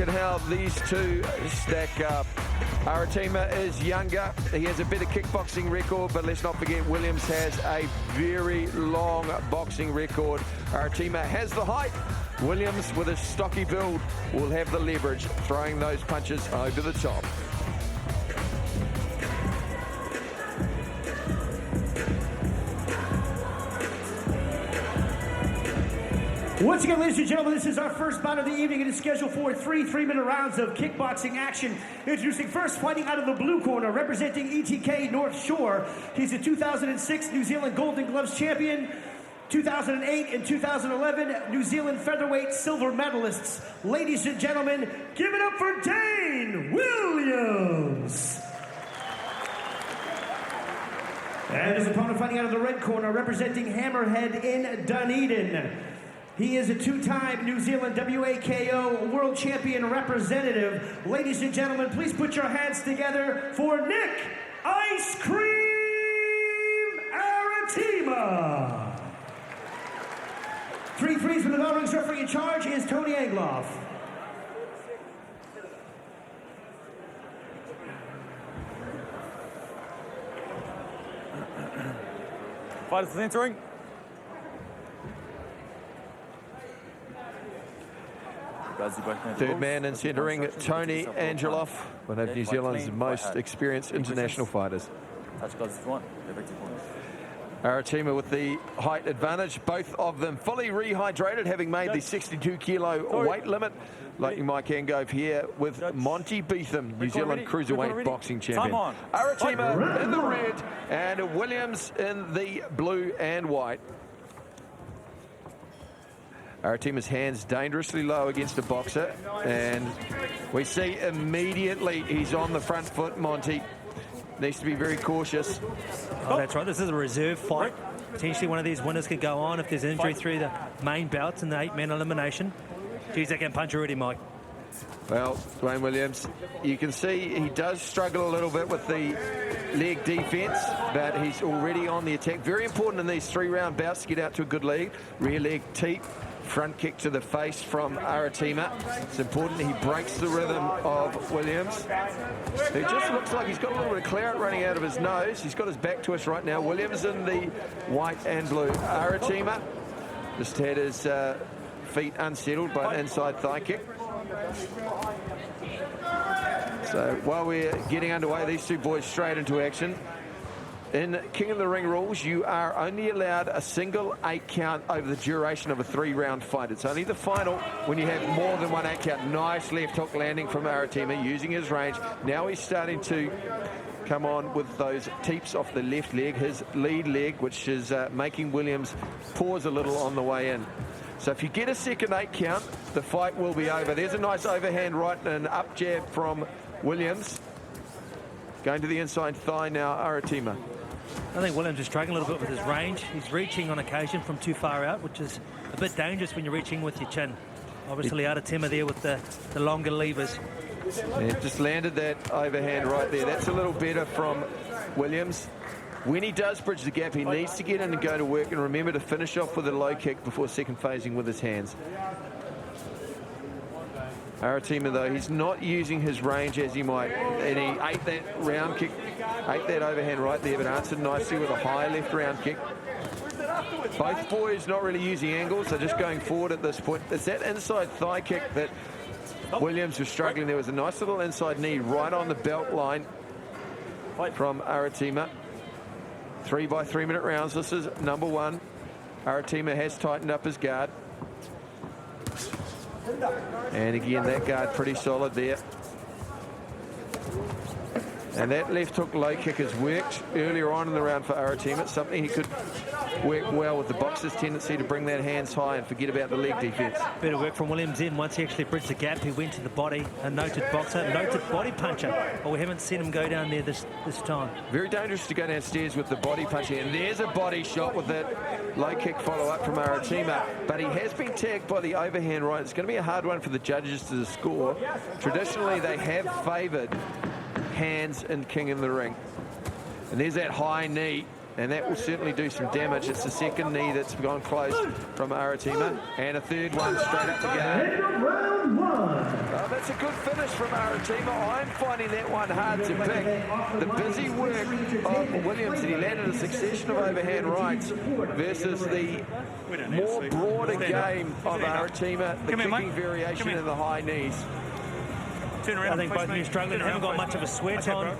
At how these two stack up. Aratema is younger. He has a better kickboxing record, but let's not forget Williams has a very long boxing record. Aratema has the height. Williams, with his stocky build, will have the leverage, throwing those punches over the top. Once again, ladies and gentlemen, this is our first bout of the evening. It is scheduled for three-minute rounds of kickboxing action. Introducing first, fighting out of the blue corner, representing ETK North Shore. He's a 2006 New Zealand Golden Gloves champion, 2008 and 2011 New Zealand featherweight silver medalists. Ladies and gentlemen, give it up for Dayne Williams. And his opponent fighting out of the red corner, representing Hammerhead in Dunedin. He is a two-time New Zealand WAKO World Champion representative. Ladies and gentlemen, please put your hands together for Nic Ice Cream Aratema. 3-3 from the bell rings. Referee in charge is Tony Angloff. Fighters entering. Third man in centering, Tony Angloff, one of New Zealand's most experienced international fighters. Aratema with the height advantage, both of them fully rehydrated, having made the 62-kilo weight limit. Like Mike Angove here with Monty Beetham, New Zealand cruiserweight boxing champion. Aratema in the red and Williams in the blue and white. Aratema's hands dangerously low against a boxer, and we see immediately he's on the front foot. Monty needs to be very cautious. Oh, that's right. This is a reserve fight. Potentially one of these winners could go on if there's injury through the main bouts in the 8-man elimination. Geez, that can punch already, Mike. Well, Dwayne Williams, you can see he does struggle a little bit with the leg defense, but he's already on the attack. Very important in these 3-round bouts to get out to a good leg. Rear leg teep. Front kick to the face from Aratema. It's important he breaks the rhythm of Williams. It just looks like he's got a little bit of claret running out of his nose. He's got his back to us right now. Williams in the white and blue. Aratema just had his feet unsettled by an inside thigh kick. So while we're getting underway, these two boys straight into action. In King of the Ring rules, you are only allowed a single 8 count over the duration of a 3-round fight. It's only the final when you have more than one 8 count. Nice left hook landing from Aratema using his range. Now he's starting to come on with those teeps off the left leg, his lead leg, which is making Williams pause a little on the way in. So if you get a second 8 count, the fight will be over. There's a nice overhand right and up jab from Williams. Going to the inside thigh now, Aratema. I think Williams is struggling a little bit with his range. He's reaching on occasion from too far out, which is a bit dangerous when you're reaching with your chin. Obviously, Aratema there with the longer levers. Yeah, just landed that overhand right there. That's a little better from Williams. When he does bridge the gap, he needs to get in and go to work, and remember to finish off with a low kick before second phasing with his hands. Aratema, though, he's not using his range as he might, and he ate that round kick, ate that overhand right there, but answered nicely with a high left round kick. Both boys not really using angles, they're just going forward at this point. It's that inside thigh kick that Williams was struggling. There was a nice little inside knee right on the belt line from Aratema. 3 by 3 minute rounds. This is number 1. Aratema has tightened up his guard. And again, that guard pretty solid there. And that left hook low kick has worked earlier on in the round for Aratema. It's something he could work well with the boxer's tendency to bring that hands high and forget about the leg defence. Better work from Williams in. Once he actually bridged the gap, he went to the body. A noted boxer, noted body puncher. But we haven't seen him go down there this time. Very dangerous to go downstairs with the body punching. And there's a body shot with that low kick follow-up from Aratema. But he has been tagged by the overhand right. It's going to be a hard one for the judges to score. Traditionally, they have favoured hands in King in the Ring. And there's that high knee, and that will certainly do some damage. It's the second knee that's gone close from Aratema, and a third one straight up to go. Oh, that's a good finish from Aratema. I'm finding that one hard to pick. The busy work of Williams, and he landed a succession of overhand rights versus the more broader game of Aratema, the kicking variation and the high knees. I think both of you struggling, haven't got much of a sweat on.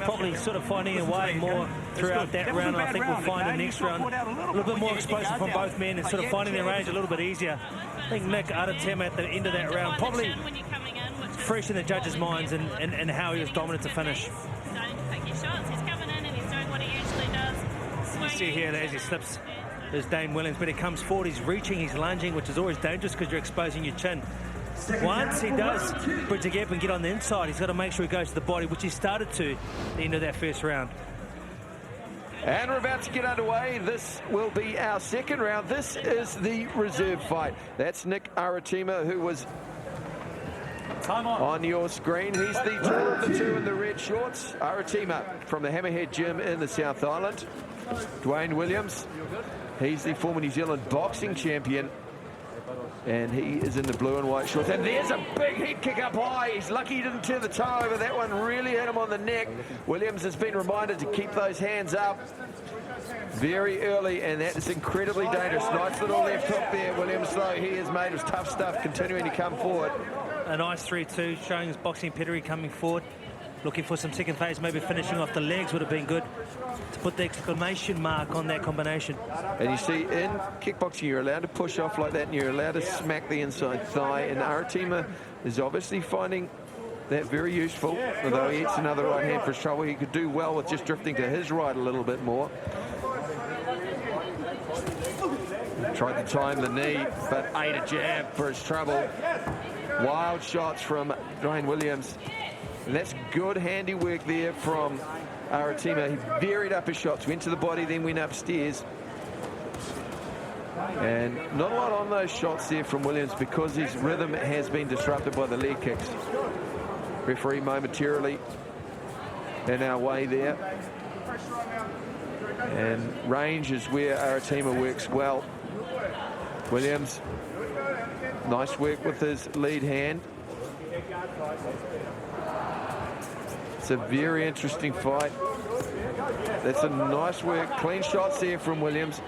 Probably sort of finding a way more throughout that round. I think we'll find the next round a little bit more explosive from both men and sort of finding their range a little bit easier. I think Nic Aratema at the end of that round probably fresh in the judges' minds and how he was dominant to finish. You see here that as he slips, there's Dayne Williams, but he comes forward, he's reaching, he's lunging, which is always dangerous because you're exposing your chin. Once he does bridge the gap and get on the inside, he's got to make sure he goes to the body, which he started to at the end of that first round. And we're about to get underway. This will be our second round. This is the reserve fight. That's Nic Aratema, who was on your screen. He's the taller of the two in the red shorts. Aratema from the Hammerhead Gym in the South Island. Dayne Williams, he's the former New Zealand boxing champion. And he is in the blue and white shorts. And there's a big head kick up high. He's lucky he didn't turn the toe over. That one really hit him on the neck. Williams has been reminded to keep those hands up very early, and that is incredibly dangerous. Nice little left hook there. Williams, though, he is made of tough stuff, continuing to come forward. A nice 3-2, showing his boxing pedigree coming forward. Looking for some second phase, maybe finishing off the legs would have been good to put the exclamation mark on that combination. And you see, in kickboxing, you're allowed to push off like that, and you're allowed to smack the inside thigh. And Aratema is obviously finding that very useful. Although he hits another right hand for his trouble, he could do well with just drifting to his right a little bit more. Tried to time the knee, but ate a jab for his trouble. Wild shots from Dayne Williams. And that's good handiwork there from Aratema. He varied up his shots, went to the body, then went upstairs. And not a lot on those shots there from Williams because his rhythm has been disrupted by the leg kicks. Referee momentarily in our way there. And range is where Aratema works well. Williams, nice work with his lead hand. It's a very interesting fight. That's a nice work. Clean shots there from Williams.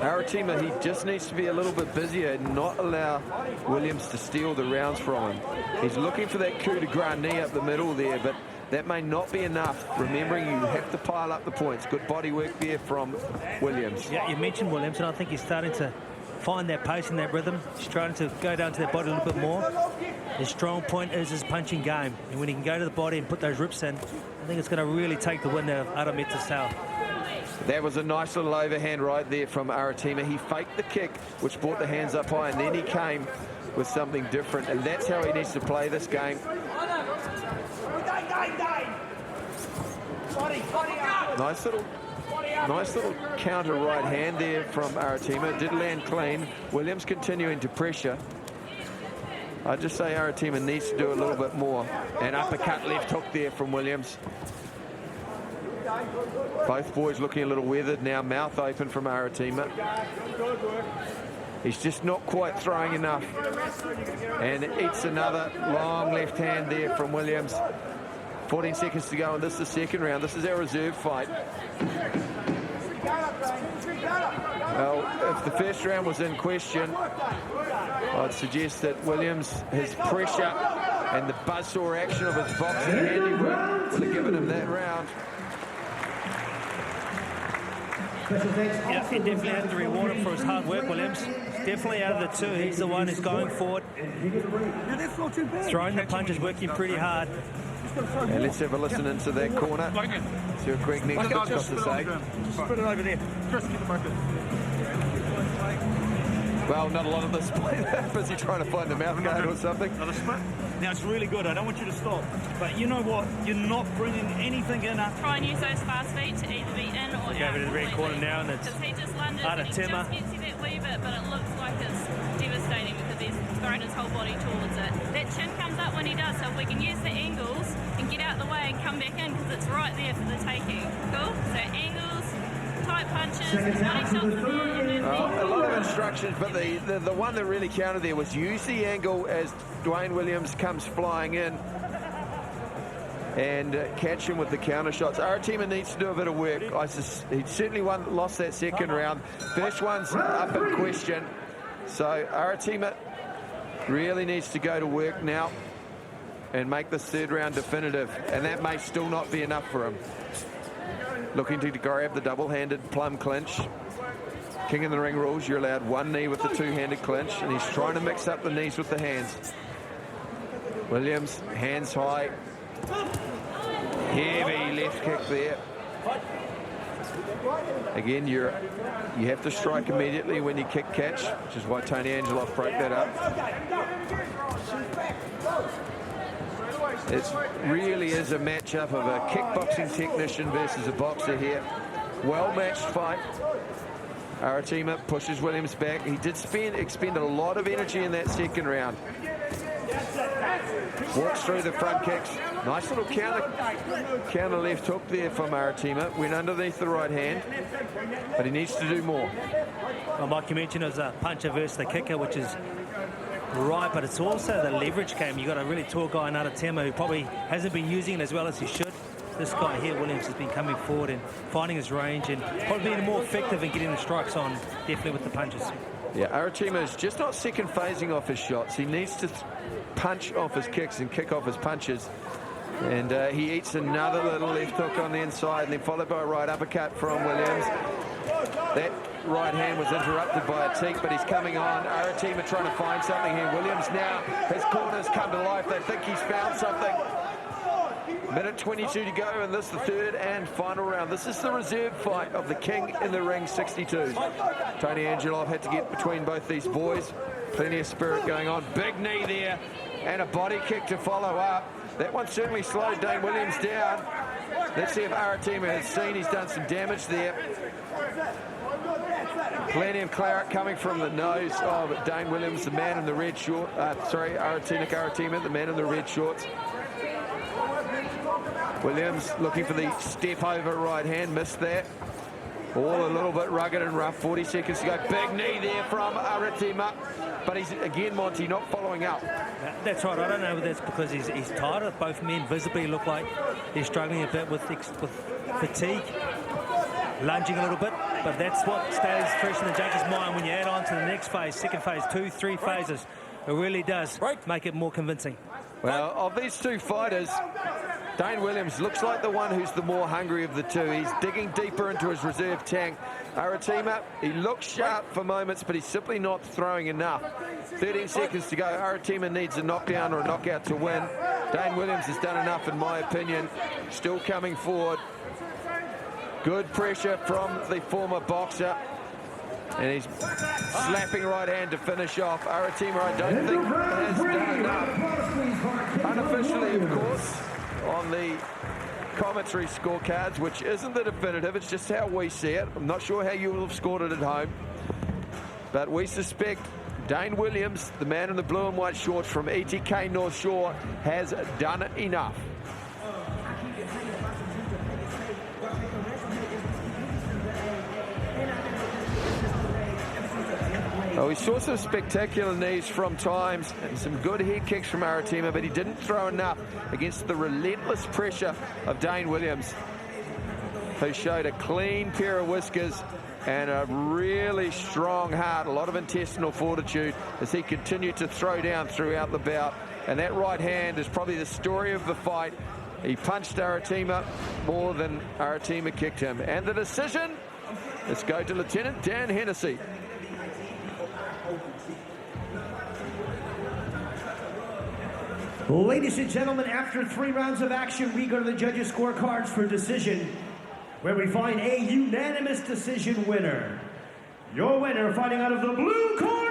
Aratema, he just needs to be a little bit busier and not allow Williams to steal the rounds from him. He's looking for that coup de grace knee up the middle there, but that may not be enough. Remembering you have to pile up the points. Good body work there from Williams. Yeah, you mentioned Williams, and I think he's starting to find that pace and that rhythm. He's trying to go down to that body a little bit more. His strong point is his punching game, and when he can go to the body and put those rips in, I think it's going to really take the wind out of Aratema's sail. That was a nice little overhand right there from Aratema. He faked the kick, which brought the hands up high, and then he came with something different, and that's how he needs to play this game. Nice little counter right hand there from Aratema. Did land clean. Williams continuing to pressure. I'd just say Aratema needs to do a little bit more. An uppercut left hook there from Williams. Both boys looking a little weathered now, mouth open from Aratema. He's just not quite throwing enough. And eats another long left hand there from Williams. 14 seconds to go, and this is the second round. This is our reserve fight. Well, if the first round was in question, I'd suggest that Williams, his pressure and the buzzsaw action of his boxing handiwork would have given him that round. Yeah, he definitely had to reward him for his hard work, Williams. Definitely out of the two, he's the one who's going forward. Throwing the punches, working pretty hard. And let's have a listen into that corner. See what Greg Nick's got to say. Just put it over there. Chris, keep the marker. Well, not a lot of this play. They're busy trying to find the mouth guard or something. Another split. Now it's really good. I don't want you to stop. But you know what? You're not bringing anything in after. Try and use those fast feet to either be in or Go out. over to the red corner now, and it's He just lunges and he just Aratema. gets you that wee bit, but it looks like it's devastating because he's thrown his whole body towards it. That chin comes up when he does, so if we can use the angles and get out the way and come back in because it's right there for the taking. Cool? So angles, tight punches, body shots from there, and then A lot of instructions, but the one that really counted there was use the angle as Dwayne Williams comes flying in and catch him with the counter shots. Aratema needs to do a bit of work. He certainly lost that second round. First one's up in question. So Aratema really needs to go to work now and make this third round definitive. And that may still not be enough for him. Looking to grab the double-handed plum clinch. King of the Ring rules, you're allowed one knee with the two-handed clinch, and he's trying to mix up the knees with the hands. Williams, hands high. Heavy left kick there. Again, you have to strike immediately when you kick catch, which is why Tony Angeloff broke that up. It really is a matchup of a kickboxing technician versus a boxer here. Well-matched fight. Aratema pushes Williams back. He did expend a lot of energy in that second round. Walks through the front kicks. Nice little counter left hook there from Aratema. Went underneath the right hand, but he needs to do more. Well, like you mentioned, it was a puncher versus the kicker, which is right, but it's also the leverage game. You've got a really tall guy in Aratema who probably hasn't been using it as well as he should. This guy here, Williams, has been coming forward and finding his range and probably being more effective in getting the strikes on, definitely with the punches. Yeah, Aratema is just not second phasing off his shots. He needs to punch off his kicks and kick off his punches. And he eats another little left hook on the inside, and then followed by a right uppercut from Williams. That right hand was interrupted by a teak, but he's coming on. Aratema trying to find something here. Williams now, his corners come to life. They think he's found something. Minute 22 to go in this, the third and final round. This is the reserve fight of the King in the Ring 62. Tony Angeloff had to get between both these boys. Plenty of spirit going on. Big knee there and a body kick to follow up. That one certainly slowed Dayne Williams down. Let's see if Aratema has seen he's done some damage there. Plenty of claret coming from the nose. Oh, but Dayne Williams, the man in the red short. Nic Aratema, the man in the red shorts. Williams looking for the step over right hand, missed that. All a little bit rugged and rough. 40 seconds to go. Big knee there from Aratema. But he's, again, Monty, not following up. That's right. I don't know if that's because he's tired. Both men visibly look like they're struggling a bit with fatigue, lunging a little bit. But that's what stays fresh in the judge's mind when you add on to the next phase, second phase, 2, 3 phases. It really does make it more convincing. Well, of these two fighters, Dayne Williams looks like the one who's the more hungry of the two. He's digging deeper into his reserve tank. Aratema, he looks sharp for moments, but he's simply not throwing enough. 13 seconds to go. Aratema needs a knockdown or a knockout to win. Dayne Williams has done enough, in my opinion. Still coming forward. Good pressure from the former boxer. And he's slapping right hand to finish off. Aratema, I don't think, has done enough. Unofficially, of course, on the commentary scorecards, which isn't the definitive, it's just how we see it. I'm not sure how you will have scored it at home, but we suspect Dayne Williams, the man in the blue and white shorts from ETK North Shore, has done enough. Oh, we saw some spectacular knees from times and some good head kicks from Aratema, but he didn't throw enough against the relentless pressure of Dayne Williams, who showed a clean pair of whiskers and a really strong heart, a lot of intestinal fortitude as he continued to throw down throughout the bout. And that right hand is probably the story of the fight. He punched Aratema more than Aratema kicked him. And the decision, let's go to Lieutenant Dan Hennessy. Ladies and gentlemen, after 3 rounds of action, we go to the judges' scorecards for decision, where we find a unanimous decision winner. Your winner, fighting out of the blue corner.